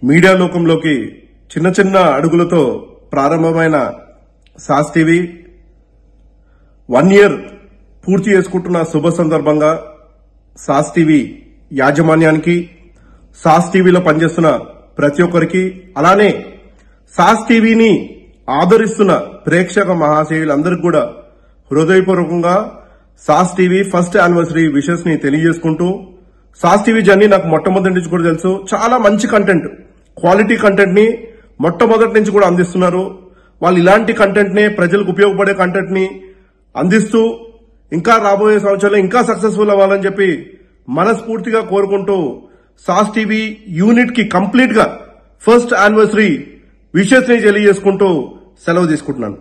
Media లోకంలోకి చిన్న చిన్న అడుగులతో ప్రారంభమైన సాస్ టీవీ 1 ఇయర్ పూర్తి చేసుకుంటున్న శుభ సందర్భంగా సాస్ టీవీ యాజమాన్యానికి, సాస్ టీవీలో పనిచేస్తున్న ప్రతి ఒక్కరికి, అలానే సాస్ టీవీని ఆదరిస్తున్న ప్రేక్షక మహాశయులందరికీ కూడా హృదయపూర్వకంగా sauce TV first anniversary wishes ని తెలియజేసుకుంటూ, సాస్ టీవీ జర్నీ నాకు మొట్టమొదటి నుంచి కూడా తెలుసు. చాలా మంచి కంటెంట్, క్వాలిటీ కంటెంట్ ని మొట్టమొదటి నుంచి కూడా అందిస్తున్నారు. వాళ్ళు ఇలాంటి కంటెంట్ ని, ప్రజలకు ఉపయోగపడే కంటెంట్ ని అందిస్తూ ఇంకా రాబోయే సంవత్సరాల్లో ఇంకా సక్సెస్ఫుల్ అవ్వాలని చెప్పి మనస్ఫూర్తిగా కోరుకుంటూ సాస్ టీవీ యూనిట్ కి కంప్లీట్ గా ఫస్ట్ యానివర్సరీ విషెస్ ని తెలియజేసుకుంటూ సెలవు తీసుకుంటున్నాను.